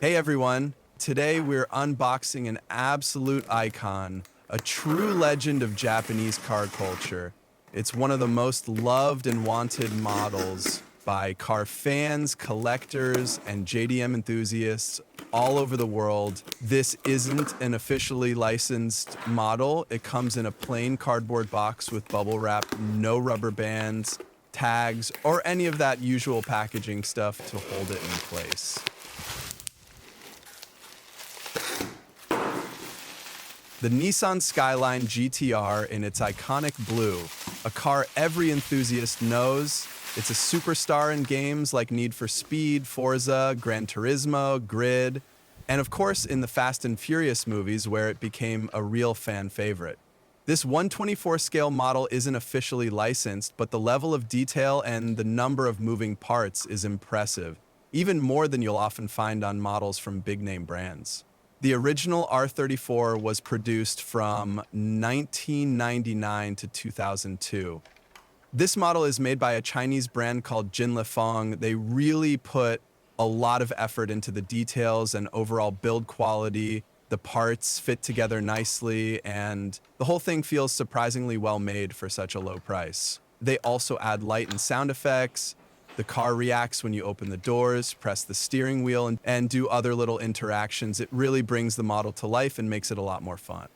Hey everyone, today we're unboxing an absolute icon, a true legend of Japanese car culture. It's one of the most loved and wanted models by car fans, collectors, and JDM enthusiasts all over the world. This isn't an officially licensed model. It comes in a plain cardboard box with bubble wrap, no rubber bands, tags, or any of that usual packaging stuff to hold it in place. The Nissan Skyline GT-R in its iconic blue, a car every enthusiast knows. It's a superstar in games like Need for Speed, Forza, Gran Turismo, Grid, and of course in the Fast and Furious movies where it became a real fan favorite. This 124 scale model isn't officially licensed, but the level of detail and the number of moving parts is impressive, even more than you'll often find on models from big-name brands. The original R34 was produced from 1999 to 2002. This model is made by a Chinese brand called Jinlifeng. They really put a lot of effort into the details and overall build quality. The parts fit together nicely, and the whole thing feels surprisingly well made for such a low price. They also add light and sound effects. The car reacts when you open the doors, press the steering wheel, and do other little interactions. It really brings the model to life and makes it a lot more fun.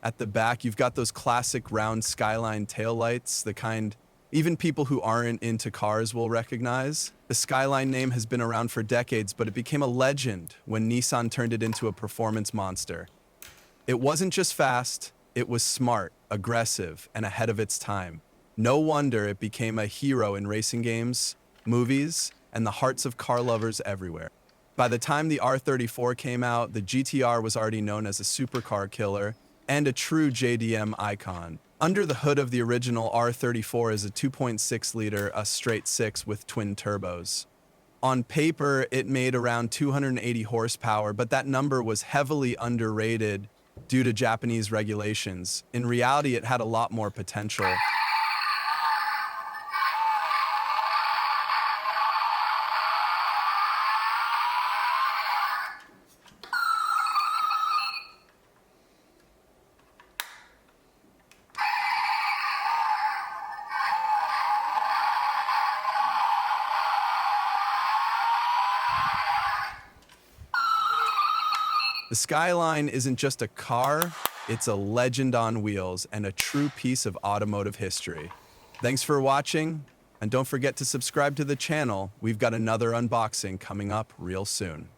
At the back, you've got those classic round Skyline taillights, the kind even people who aren't into cars will recognize. The Skyline name has been around for decades, but it became a legend when Nissan turned it into a performance monster. It wasn't just fast, it was smart, aggressive, and ahead of its time. No wonder it became a hero in racing games, movies, and the hearts of car lovers everywhere. By the time the R34 came out, the GT-R was already known as a supercar killer and a true JDM icon. Under the hood of the original R34 is a 2.6-liter, a straight six with twin turbos. On paper, it made around 280 horsepower, but that number was heavily underrated due to Japanese regulations. In reality, it had a lot more potential. The Skyline isn't just a car, it's a legend on wheels and a true piece of automotive history. Thanks for watching, and don't forget to subscribe to the channel. We've got another unboxing coming up real soon.